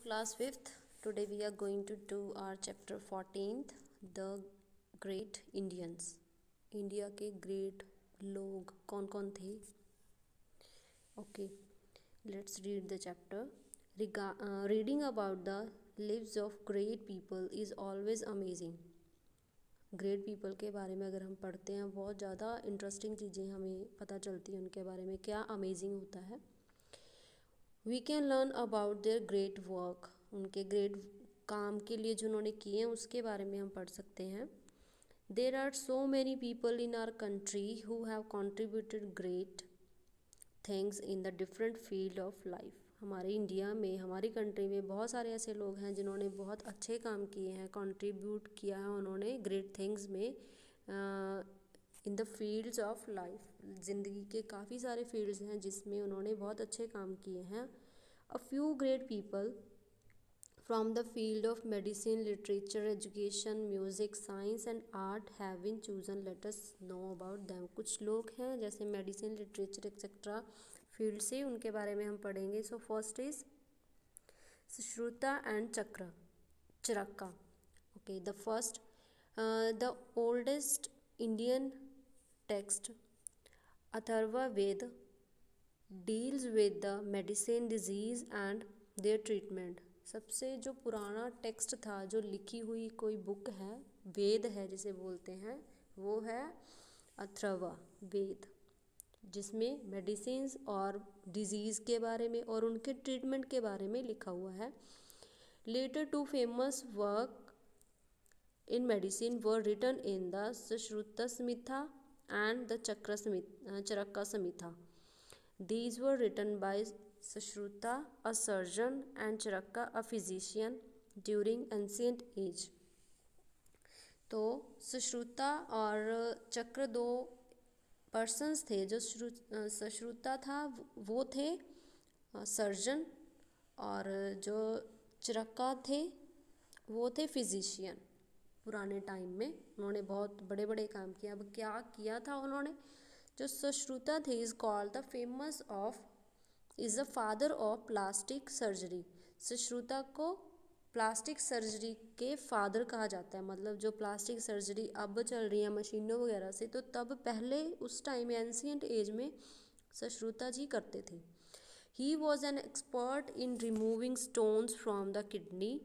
Class 5th. Today we are going to do our chapter 14th, The Great Indians. India के great लोग कौन कौन थे? Okay, let's read the chapter. Reading about the lives of great people is always amazing. Great people के बारे में अगर हम पढ़ते हैं बहुत ज़्यादा इंटरेस्टिंग चीज़ें हमें पता चलती हैं उनके बारे में, क्या अमेजिंग होता है. We can learn about their great work. उनके ग्रेट काम के लिए जो उन्होंने किए हैं उसके बारे में हम पढ़ सकते हैं. There are so many people in our country who have contributed great things in the different field of life. हमारे इंडिया में, हमारी कंट्री में बहुत सारे ऐसे लोग हैं जिन्होंने बहुत अच्छे काम किए हैं, कंट्रीब्यूट किया है उन्होंने ग्रेट थिंग्स में in the fields of life. ज़िंदगी के काफ़ी सारे फील्ड्स हैं जिसमें उन्होंने बहुत अच्छे काम किए हैं. A few great people from the field of medicine, literature, education, music, science and art have been chosen. Let us know about them. कुछ लोग हैं जैसे मेडिसिन, लिटरेचर एक्सेट्रा फील्ड से, उनके बारे में हम पढ़ेंगे. So first is Sushruta and Charaka. Okay, the first, the oldest Indian text Atharva Veda deals with the medicine, disease and their treatment. सबसे जो पुराना टेक्स्ट था, जो लिखी हुई कोई बुक है, वेद है जिसे बोलते हैं, वो है अथर्वा वेद, जिसमें मेडिसिन्स और डिजीज़ के बारे में और उनके ट्रीटमेंट के बारे में लिखा हुआ है. Later to famous work in medicine were written in the Sushruta Samhita and the Charaka Samhita. These were written by Sushruta, a surgeon, and Charaka, a physician, during ancient age. तो सुश्रुता और चक्र दो पर्सन्स थे. जो सुश्रुता था वो थे surgeon, और जो चरका थे वो थे फिजिशियन. पुराने टाइम में उन्होंने बहुत बड़े बड़े काम किया. अब क्या किया था उन्होंने? जो सुश्रुता थे is called the famous of is the father of plastic surgery. Sushruta को प्लास्टिक सर्जरी के फादर कहा जाता है. मतलब जो प्लास्टिक सर्जरी अब चल रही है मशीनों वगैरह से, तो तब पहले उस टाइम एंशिएंट एज में सुश्रुता जी करते थे. He was an expert in removing stones from the kidney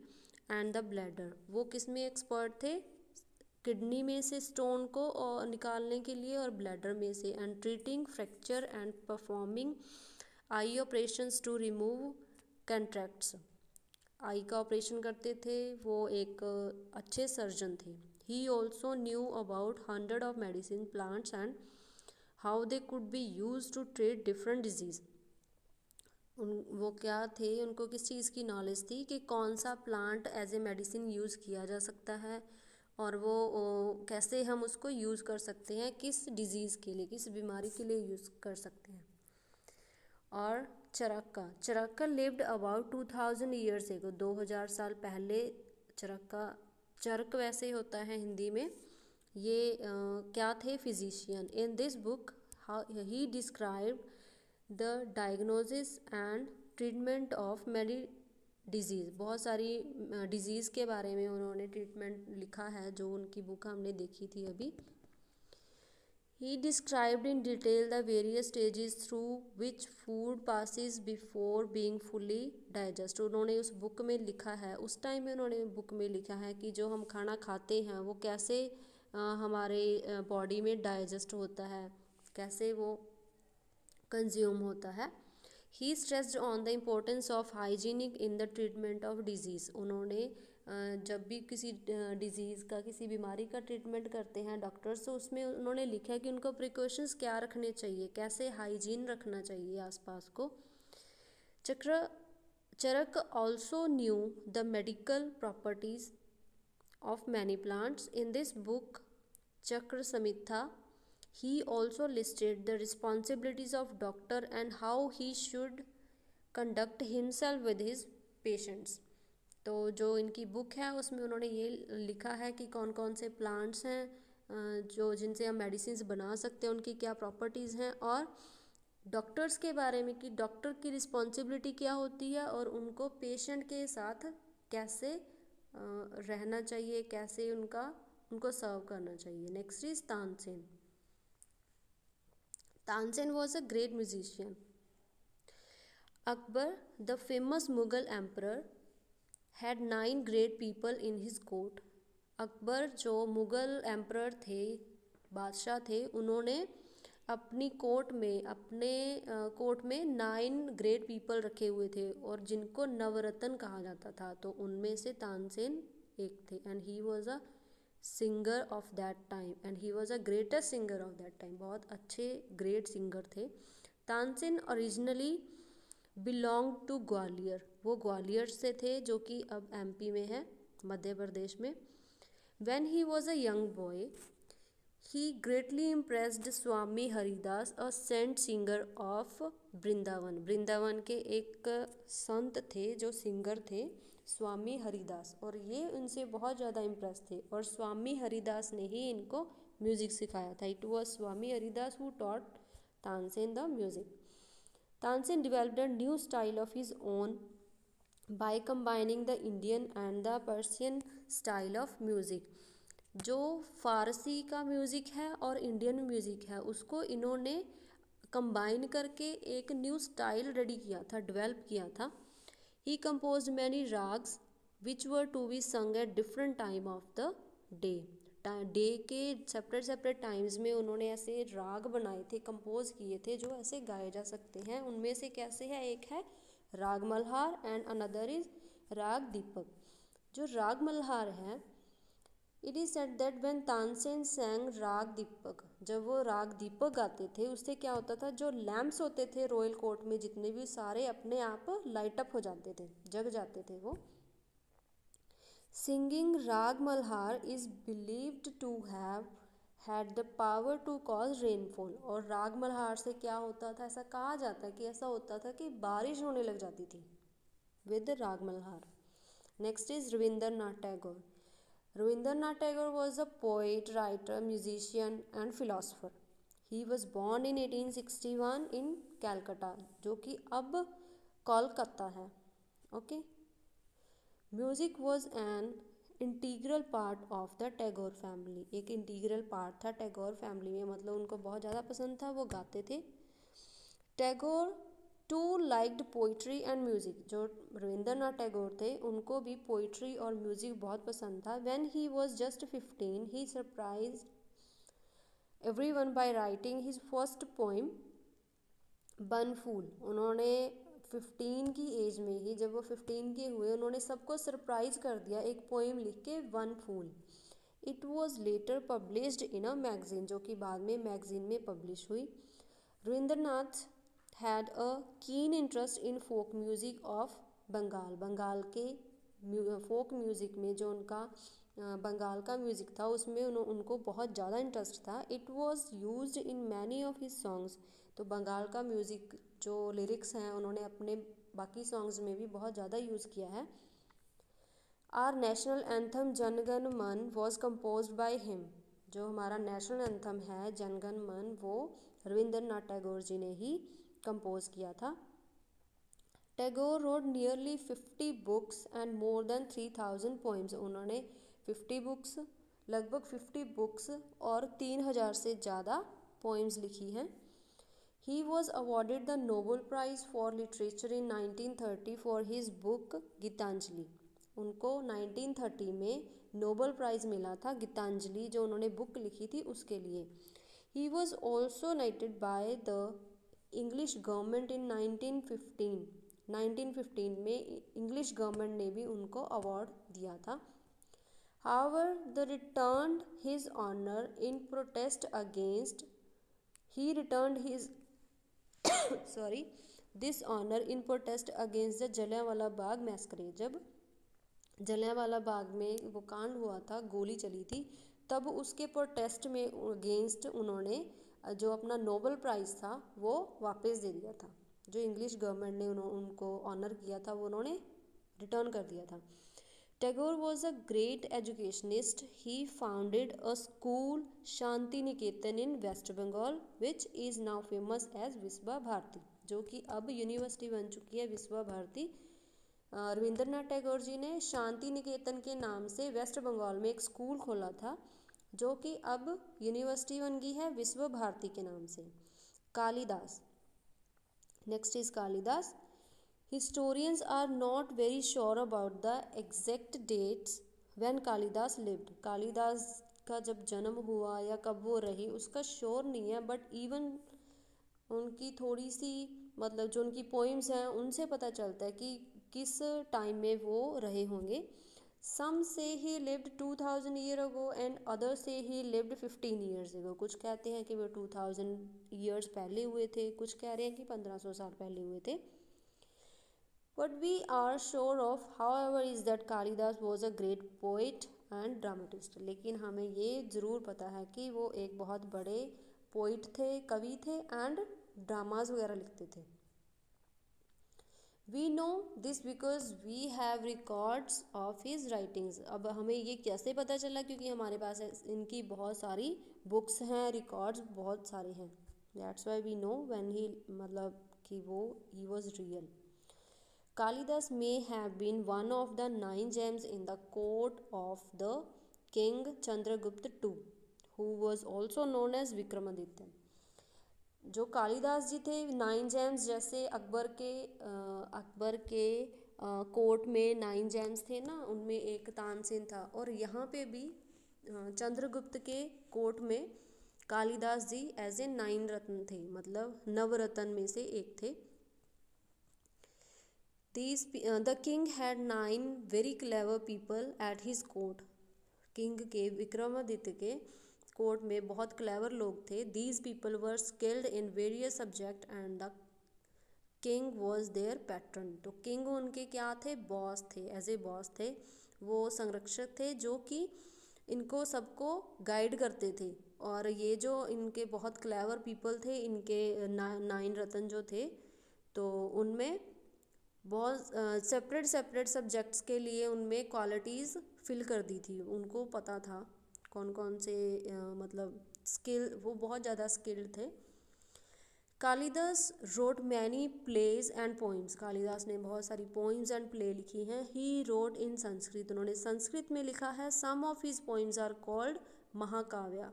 and the bladder. वो किस में एक्सपर्ट थे? किडनी में से स्टोन को और निकालने के लिए, और ब्लैडर में से. And treating fracture and performing eye operations to remove cataracts. Eye का ऑपरेशन करते थे. वो एक अच्छे सर्जन थे. He also knew about 100 of medicine plants and how they could be use to treat different diseases. वो क्या थे, उनको किस चीज़ की नॉलेज थी कि कौन सा plant as a medicine use किया जा सकता है, और वो कैसे हम उसको यूज़ कर सकते हैं, किस डिजीज़ के लिए, किस बीमारी के लिए यूज़ कर सकते हैं. और चरका लिव्ड अबाउट 2000 ईयर्स एगो. 2000 साल पहले चरक वैसे होता है हिंदी में. ये क्या थे? Physician. In this book he described the diagnosis and treatment of many disease. बहुत सारी डिजीज़ के बारे में उन्होंने ट्रीटमेंट लिखा है, जो उनकी बुक हमने देखी थी अभी. ही described in detail the various stages through which food passes before being fully digest. उन्होंने उस बुक में लिखा है, उस टाइम में उन्होंने बुक में लिखा है कि जो हम खाना खाते हैं वो कैसे हमारे बॉडी में डाइजेस्ट होता है, कैसे वो कंज्यूम होता है. He stressed on the importance of hygienic in the treatment of diseases. उन्होंने जब भी किसी डिजीज़ का, किसी बीमारी का ट्रीटमेंट करते हैं डॉक्टर्स, तो उसमें उन्होंने लिखा है कि उनको प्रिकॉशंस क्या रखने चाहिए, कैसे हाइजीन रखना चाहिए आसपास को. Charaka also knew the medical properties of many plants. In this book Chakra Samiksha he also listed the responsibilities of doctor and how he should conduct himself with his patients. तो जो इनकी बुक है उसमें उन्होंने ये लिखा है कि कौन कौन से प्लांट्स हैं जो जिनसे हम मेडिसिन बना सकते हैं, उनकी क्या प्रॉपर्टीज़ हैं, और डॉक्टर्स के बारे में कि डॉक्टर की रिस्पॉन्सिबिलिटी क्या होती है और उनको पेशेंट के साथ कैसे रहना चाहिए, कैसे उनको सर्व करना चाहिए। Next is Tansen. Tansen was a great musician. Akbar the famous Mughal emperor had 9 great people in his court. Akbar जो मुगल एम्परर थे, बादशाह थे, उन्होंने अपनी अपने कोर्ट में 9 ग्रेट पीपल रखे हुए थे और जिनको नवरत्न कहा जाता था, तो उनमें से तानसेन एक थे। And he was a singer of that time and he was a greatest singer of that time. बहुत अच्छे ग्रेट सिंगर थे। Tansen originally belong to Gwalior. वो ग्वालियर से थे, जो कि अब एमपी में है, मध्य प्रदेश में। When he was a young boy, he greatly impressed Swami Haridas, a saint singer of Vrindavan. Vrindavan के एक संत थे जो सिंगर थे, स्वामी हरिदास, और ये उनसे बहुत ज़्यादा इम्प्रेस थे और स्वामी हरिदास ने ही इनको म्यूज़िक सिखाया था। It was Swami Haridas who taught Tansen the music. Tansen developed a new style of his own by combining the Indian and the Persian style of music। जो फ़ारसी का म्यूज़िक है और इंडियन म्यूज़िक है, उसको इन्होंने कंबाइन करके एक न्यू स्टाइल रेडी किया था, डेवलप किया था। He composed many ragas which were to be sung at different time of the day. Day के सेपरेट सेपरेट टाइम्स में उन्होंने ऐसे राग बनाए थे, कंपोज किए थे, जो ऐसे गाए जा सकते हैं। उनमें से कैसे है, एक है राग मल्हार एंड अनदर इज राग दीपक। जो राग मल्हार है, it is said that when Tansen सैंग राग दीपक, जब वो राग दीपक गाते थे, उससे क्या होता था, जो लैम्प्स होते थे रॉयल कोर्ट में जितने भी, सारे अपने आप लाइट अप हो जाते थे, जग जाते थे वो। Singing raag Malhar is believed to have had the power to cause rainfall. और राग मल्हार से क्या होता था, ऐसा कहा जाता है कि ऐसा होता था कि बारिश होने लग जाती थी विद राग Malhar. Next is Rabindranath Tagore. Rabindranath Tagore was a poet, writer, musician and philosopher. He was born in 1861 in Calcutta, जो कि अब कोलकाता है। Okay. Music was an integral part of the Tagore family. एक इंटीग्रल पार्ट था टैगोर फैमिली में, मतलब उनको बहुत ज़्यादा पसंद था, वो गाते थे। Tagore too liked poetry and music. जो रविंद्रनाथ टैगोर थे, उनको भी पोइट्री और म्यूज़िक बहुत पसंद था। When he was just 15 he surprised everyone by writing his first poem Banphool. उन्होंने 15 की एज में ही, जब वो 15 के हुए, उन्होंने सबको सरप्राइज कर दिया एक पोइम लिख के, Bana Phul. It was later published in a magazine, जो कि बाद में मैगजीन में पब्लिश हुई। Rabindranath had a keen interest in folk music of Bengal. Bengal के फोक म्यूज़िक में, जो उनका बंगाल का म्यूज़िक था, उसमें उनको बहुत ज़्यादा इंटरेस्ट था। It was used in many of his songs. तो बंगाल का म्यूज़िक जो लिरिक्स हैं, उन्होंने अपने बाकी सॉन्ग्स में भी बहुत ज़्यादा यूज़ किया है। आर नेशनल एंथम जनगण मन वॉज कंपोज्ड बाय हिम। जो हमारा नेशनल एंथम है जनगण मन, वो रविंद्रनाथ टैगोर जी ने ही कंपोज किया था। Tagore road nearly 50 books and more than 3000 poems. उन्होंने 50 बुक्स, लगभग 50 बुक्स और 3000 से ज़्यादा पोइम्स लिखी हैं। He was awarded the Nobel Prize for Literature in 1930 for his book Geetanjali. उनको 1930 में नोबल प्राइज़ मिला था गीतांजलि, जो उन्होंने बुक लिखी थी, उसके लिए। He was also knighted by the English government in 1915। 1915 में इंग्लिश गवर्नमेंट ने भी उनको अवार्ड दिया था। However, the returned his honor in protest against he returned his this honour in protest against the Jallianwala Bagh massacre. जब जलियांवाला बाग में वो कांड हुआ था, गोली चली थी, तब उसके प्रोटेस्ट में अगेंस्ट उन्होंने जो अपना नोबल प्राइज़ था वो वापस दे दिया था। जो इंग्लिश गवर्नमेंट ने उनको ऑनर किया था, वो उन्होंने रिटर्न कर दिया था। Tagore was a great educationist. He founded a school, Shanti Niketan, in West Bengal, which is now famous as Visva Bharati, जो कि अब यूनिवर्सिटी बन चुकी है विश्वा भारती। रविंद्रनाथ टैगोर जी ने शांति निकेतन के नाम से वेस्ट बंगाल में एक स्कूल खोला था, जो कि अब यूनिवर्सिटी बन गई है विश्व भारती के नाम से। Kalidas, next is Kalidas. Historians are not very sure about the exact dates when Kalidas lived. Kalidas का जब जन्म हुआ या कब वो रही उसका श्योर नहीं है, बट इवन उनकी थोड़ी सी मतलब जो उनकी पोइम्स हैं उनसे पता चलता है कि किस टाइम में वो रहे होंगे। सम से ही lived 2000 year ago and other से ही लिव्ड 15 ईयर्स अगो। कुछ कहते हैं कि वो 2000 ईयर्स पहले हुए थे, कुछ कह रहे हैं कि 1500 साल पहले हुए थे। What we are sure of, however, is that Kalidas was a great poet and dramatist. लेकिन हमें ये ज़रूर पता है कि वो एक बहुत बड़े पोइट थे, कवि थे एंड ड्रामाज वगैरह लिखते थे। We know this because we have records of his writings. अब हमें ये कैसे पता चला, क्योंकि हमारे पास इनकी बहुत सारी बुक्स हैं, रिकॉर्ड्स बहुत सारे हैं। That's why we know when he मतलब कि वो he was real. Kalidas may have been one of the 9 gems in the court of the king Chandragupta II, who was also known as Vikramaditya. जो कालिदास जी थे 9 James, जैसे अकबर के court में 9 James थे ना, उनमें एक तानसेन था, और यहाँ पे भी चंद्रगुप्त के कोर्ट में कालिदास जी एज ए 9 रत्न थे, मतलब नवरत्न में से एक थे। The king had 9 very clever people at his court. King के विक्रमादित्य के कोर्ट में बहुत क्लेवर लोग थे। These people were skilled in various subjects and the king was their patron. तो किंग उनके क्या थे, बॉस थे, एज ए बॉस थे, वो संरक्षक थे जो कि इनको सबको गाइड करते थे। और ये जो इनके बहुत क्लेवर पीपल थे, इनके 9 रत्न जो थे, तो उनमें बहुत सेपरेट सब्जेक्ट्स के लिए उनमें क्वालिटीज़ फिल कर दी थी। उनको पता था कौन कौन से मतलब स्किल, वो बहुत ज़्यादा स्किल्ड थे। Kalidas road many plays and poems. Kalidas ने बहुत सारी पोइम्स एंड प्ले लिखी हैं। ही रोट इन संस्कृत, उन्होंने संस्कृत में लिखा है। Some of his poems are called mahakavya.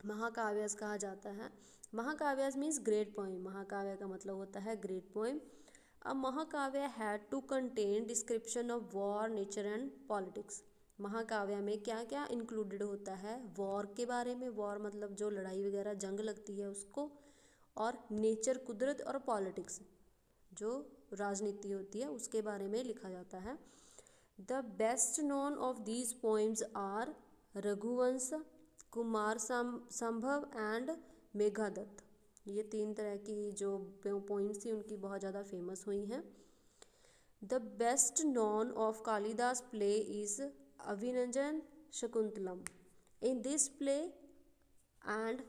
Mahakavyas कहा जाता है। Mahakavyas means great poem. महाकाव्य का मतलब होता है great poem. A mahakavya had to contain description of war, nature and politics. महाकाव्य में क्या क्या इंक्लूडेड होता है, वॉर के बारे में, वॉर मतलब जो लड़ाई वगैरह जंग लगती है उसको, और नेचर कुदरत, और पॉलिटिक्स जो राजनीति होती है उसके बारे में लिखा जाता है। The best known of these poems are Raghuvansh, Kumarasambhava and मेघादत्त। ये 3 तरह की जो पोइम्स थी उनकी बहुत ज़्यादा फेमस हुई हैं। The best known of Kalidasa play is Abhijnana Shakuntalam. In this play and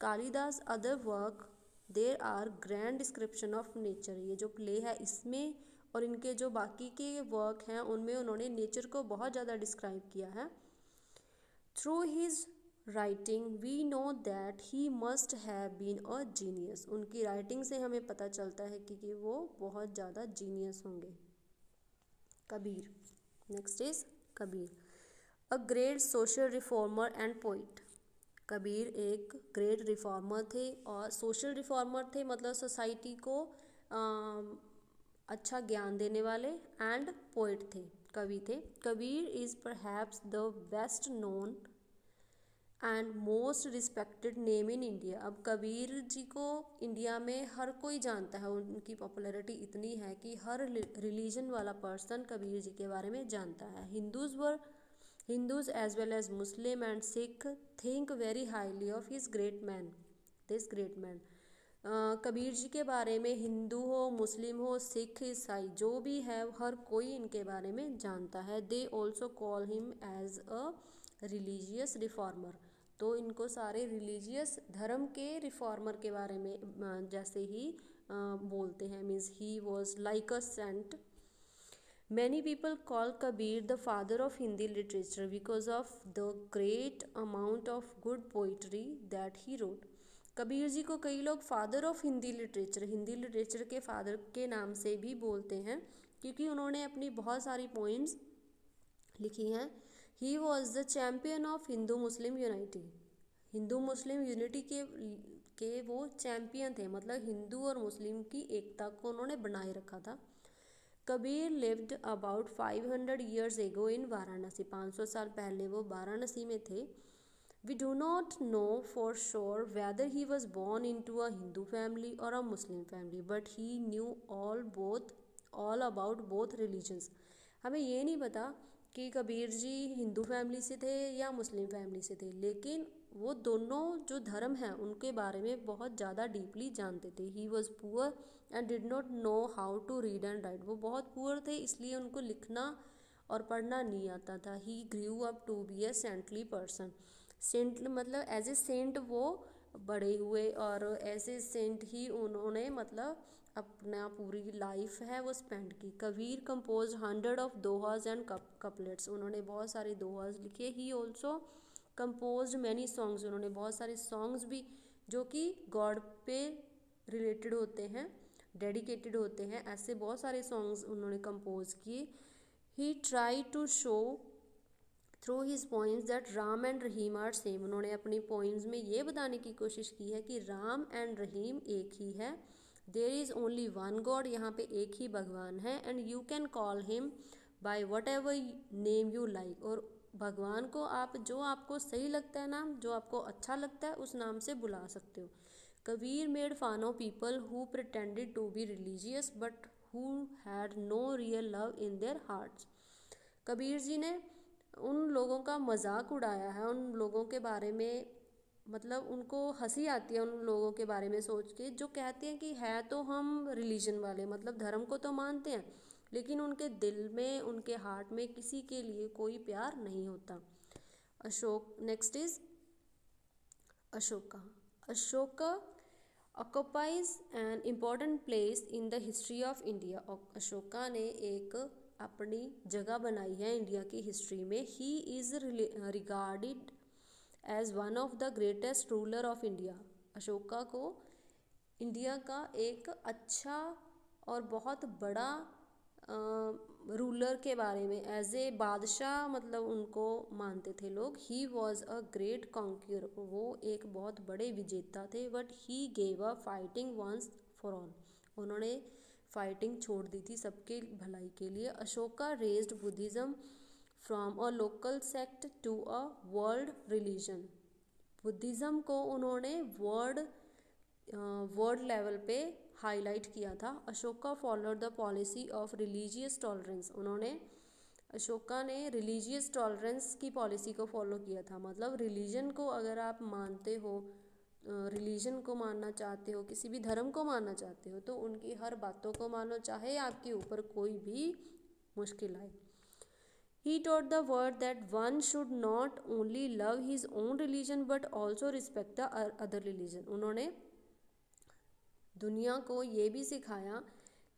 Kalidasa other work there are grand description of nature. ये जो प्ले है इसमें और इनके जो बाकी के वर्क हैं उनमें उन्होंने नेचर को बहुत ज़्यादा डिस्क्राइब किया है। Through his writing we know that he must have been a genius. उनकी राइटिंग से हमें पता चलता है कि वो बहुत ज़्यादा जीनियस होंगे। Kabir, next is Kabir, a great social reformer and poet. Kabir एक ग्रेट रिफॉर्मर थे और सोशल रिफॉर्मर थे, मतलब सोसाइटी को अच्छा ज्ञान देने वाले, एंड पोइट थे, कवि थे। Kabir is perhaps the best known and most respected name in India. अब कबीर जी को इंडिया में हर कोई जानता है, उनकी पॉपुलैरिटी इतनी है कि हर रिलीजन वाला पर्सन कबीर जी के बारे में जानता है। Hindus as well as Muslim and Sikh think very highly of this great man. Kabir ji के बारे में हिंदू हो, मुस्लिम हो, सिख, ईसाई जो भी है, हर कोई इनके बारे में जानता है। They also call him as a religious reformer. तो इनको सारे रिलीजियस धर्म के रिफॉर्मर के बारे में जैसे ही बोलते हैं, means he was like a saint. Many people call Kabir the father of Hindi literature because of the great amount of good poetry that he wrote. Kabir ji को कई लोग फादर ऑफ हिंदी लिटरेचर के फादर के नाम से भी बोलते हैं क्योंकि उन्होंने अपनी बहुत सारी पोइम्स लिखी हैं. He was the champion of Hindu Muslim unity. Hindu Muslim unity के वो चैम्पियन थे, मतलब हिंदू और मुस्लिम की एकता को उन्होंने बनाए रखा था. Kabir lived about 500 years ago इन वाराणसी. 500 साल पहले वो वाराणसी में थे. We do not know for sure whether he was born into a Hindu family और a Muslim family, but he knew all about both religions. हमें ये नहीं पता कि कबीर जी हिंदू फैमिली से थे या मुस्लिम फैमिली से थे, लेकिन वो दोनों जो धर्म हैं उनके बारे में बहुत ज़्यादा डीपली जानते थे. He was poor and did not know how to read and write. वो बहुत पुअर थे, इसलिए उनको लिखना और पढ़ना नहीं आता था. He grew up to be a saintly person. Saint मतलब एज ए सेंट वो बड़े हुए और एज ए सेंट ही उन्होंने मतलब अपना पूरी लाइफ है वो स्पेंड की. Kabir compose 100 of दोहाज and couplets. उन्होंने बहुत सारे दोहाज लिखे. He also compose many songs. उन्होंने बहुत सारे सॉन्ग्स भी जो कि गॉड पे रिलेटेड होते हैं, डेडिकेटेड होते हैं, ऐसे बहुत सारे सॉन्ग्स उन्होंने कंपोज किए. He try to show through his poems that Ram and Rahim are same. उन्होंने अपनी पोइम्स में ये बताने की कोशिश की है कि राम एंड रहीम एक ही है. There is only one god. यहाँ पे एक ही भगवान है. And you can call him by whatever name you like. और भगवान को आप जो आपको सही लगता है नाम, जो आपको अच्छा लगता है उस नाम से बुला सकते हो. Kabir made fun of people who pretended to be religious but who had no real love in their hearts. Kabir ji ने उन लोगों का मजाक उड़ाया है, उन लोगों के बारे में, मतलब उनको हंसी आती है उन लोगों के बारे में सोच के जो कहते हैं कि है तो हम रिलीजन वाले, मतलब धर्म को तो मानते हैं, लेकिन उनके दिल में, उनके हार्ट में किसी के लिए कोई प्यार नहीं होता. Ashok. Next is Ashoka. Ashoka occupies an important place in the history of India. Ashoka ने एक अपनी जगह बनाई है इंडिया की हिस्ट्री में. He is regarded as one of the greatest ruler of India. Ashoka को इंडिया का एक अच्छा और बहुत बड़ा रूलर के बारे में, एज ए बादशाह मतलब उनको मानते थे लोग. He was a great conqueror. वो एक बहुत बड़े विजेता थे. But he gave a fighting once for all. उन्होंने फाइटिंग छोड़ दी थी सबके भलाई के लिए. Ashoka raised Buddhism from a local sect to a world religion. Buddhism को उन्होंने वर्ल्ड लेवल पे हाईलाइट किया था. Ashoka followed the policy of religious tolerance. Ashoka ने रिलीजियस टॉलरेंस की पॉलिसी को फॉलो किया था. मतलब रिलीजन को अगर आप मानते हो, रिलीजन को मानना चाहते हो, किसी भी धर्म को मानना चाहते हो, तो उनकी हर बातों को मानो, चाहे आपके ऊपर कोई भी मुश्किल आए. He taught the world that one should not only love his own religion but also respect the other religion. उन्होंने दुनिया को ये भी सिखाया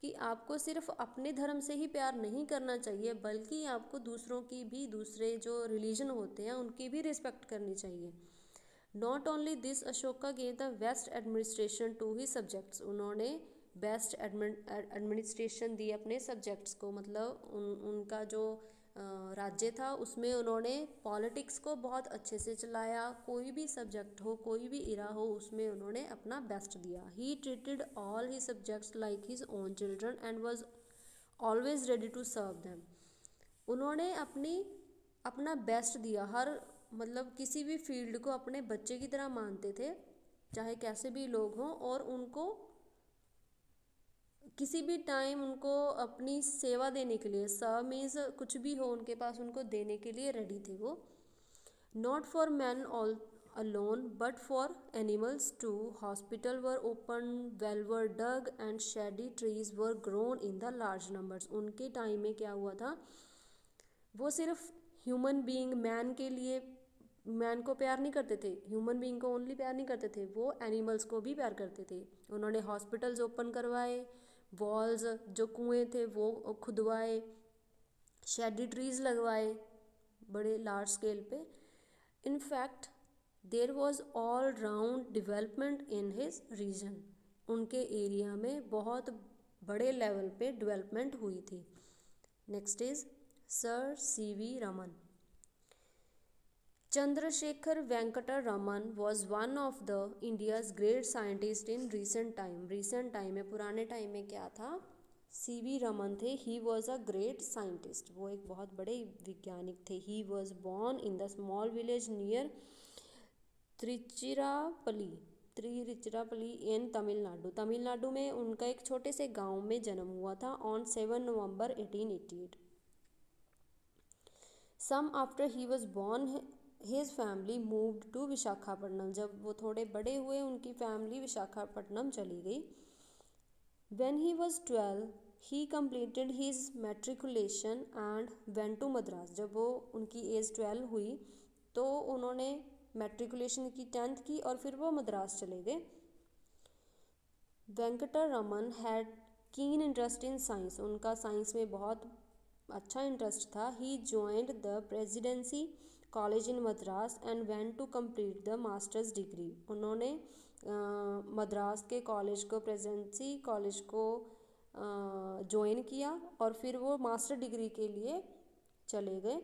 कि आपको सिर्फ अपने धर्म से ही प्यार नहीं करना चाहिए, बल्कि आपको दूसरों की भी, दूसरे जो रिलीजन होते हैं उनकी भी रिस्पेक्ट करनी चाहिए. Not only this, Ashoka gave the best administration to his subjects. उन्होंने बेस्ट एडमिनिस्ट्रेशन दी अपने सब्जेक्ट्स को, मतलब उनका जो राज्य था उसमें उन्होंने पॉलिटिक्स को बहुत अच्छे से चलाया. कोई भी सब्जेक्ट हो, कोई भी इरा हो, उसमें उन्होंने अपना बेस्ट दिया. He treated all his subjects like his own children and was always ready to serve them. उन्होंने अपना बेस्ट दिया. हर मतलब किसी भी फील्ड को अपने बच्चे की तरह मानते थे, चाहे कैसे भी लोग हों, और उनको किसी भी टाइम उनको अपनी सेवा देने के लिए, सर्व मीन्स कुछ भी हो उनके पास, उनको देने के लिए रेडी थे वो. Not for man all alone but for animals too. Hospital were opened, well were dug and shady trees were grown in the large numbers. उनके टाइम में क्या हुआ था, वो सिर्फ ह्यूमन बीइंग, मैन के लिए, मैन को प्यार नहीं करते थे, ह्यूमन बीइंग को ओनली प्यार नहीं करते थे, वो एनिमल्स को भी प्यार करते थे. उन्होंने हॉस्पिटल्स ओपन करवाए, वॉल्स जो कुएं थे वो खुदवाए, शेडी ट्रीज लगवाए बड़े लार्ज स्केल पे। In fact there was all round development in his region, उनके एरिया में बहुत बड़े लेवल पे डेवलपमेंट हुई थी। Next is sir C V Raman. Chandrasekhara Venkata Raman was one of the India's great scientist in recent time. Recent time में, पुराने टाइम में क्या था, सीवी रमन थे। He was a great scientist, वो एक बहुत बड़े वैज्ञानिक थे। He was born in the small village near Tiruchirappalli in Tamil Nadu. Tamil Nadu में उनका एक छोटे से गांव में जन्म हुआ था on 7 November 1888। Soon after he was born his family moved to Visakhapatnam. जब वो थोड़े बड़े हुए उनकी फैमिली विशाखापट्टनम चली गई। When he was 12, he completed his matriculation and went to Madras. जब वो उनकी एज 12 हुई तो उन्होंने मैट्रिकुलेशन की 10th की और फिर वो मद्रास चले गए। Venkata Raman had keen interest in science, उनका साइंस में बहुत अच्छा इंटरेस्ट था। He joined the presidency college in Madras and went to complete the masters degree. उन्होंने मद्रास के कॉलेज को, प्रेसिडेंसी कॉलेज को ज्वाइन किया और फिर वो मास्टर डिग्री के लिए चले गए।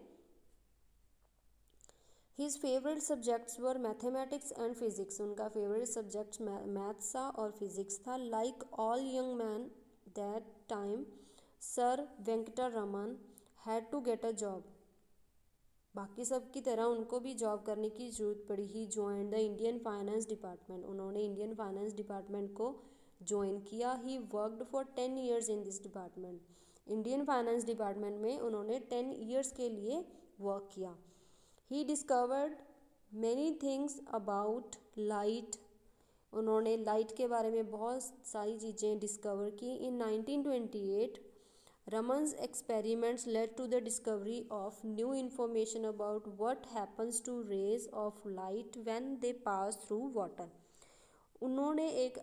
His favourite subjects were mathematics and physics, उनका फेवरेट सब्जेक्ट मैथ्स था और फिजिक्स था। Like all young man that time, sir Venkata Raman had to get a job. बाकी सब की तरह उनको भी जॉब करने की ज़रूरत पड़ी। He join the Indian finance department, उन्होंने इंडियन फाइनेंस डिपार्टमेंट को ज्वाइन किया। He worked for 10 years in this department, Indian finance department में उन्होंने 10 ईयर्स के लिए वर्क किया। He discovered many things about light, उन्होंने लाइट के बारे में बहुत सारी चीज़ें डिस्कवर की। इन 1928 Raman's experiments led to the discovery of new information about what happens to rays of light when they pass through water. उन्होंने एक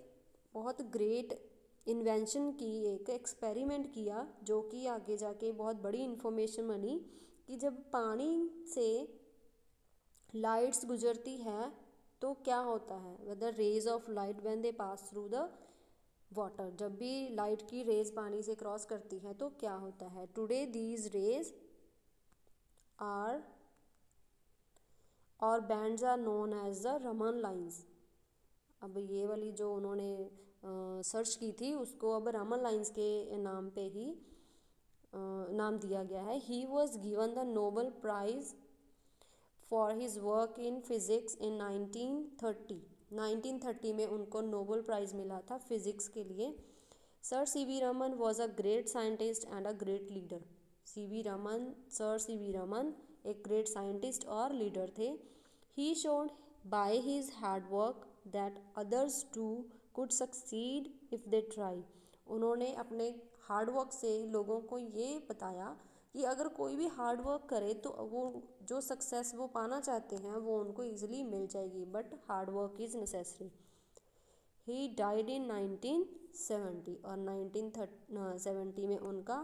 बहुत ग्रेट इन्वेंशन की, एक एक्सपेरिमेंट किया जो कि आगे जाके बहुत बड़ी इन्फॉर्मेशन बनी कि जब पानी से लाइट्स गुजरती है तो क्या होता है, whether rays of light when they pass through the water, जब भी लाइट की रेज पानी से क्रॉस करती है तो क्या होता है। Today these rays are or bands are known as the Raman lines. अब ये वाली जो उन्होंने सर्च की थी उसको अब रमन लाइंस के नाम पे ही नाम दिया गया है। He was given the Nobel prize for his work in physics in 1930 में उनको नोबल प्राइज़ मिला था फिजिक्स के लिए। Sir C V Raman was a great scientist and a great leader. Sir C V Raman एक ग्रेट साइंटिस्ट और लीडर थे। He showed by his hard work that others too could succeed if they try. उन्होंने अपने हार्ड वर्क से लोगों को ये बताया कि अगर कोई भी हार्ड वर्क करे तो वो जो सक्सेस वो पाना चाहते हैं वो उनको ईजिली मिल जाएगी, but hard work is necessary. He died in 1970 और 1970 में उनका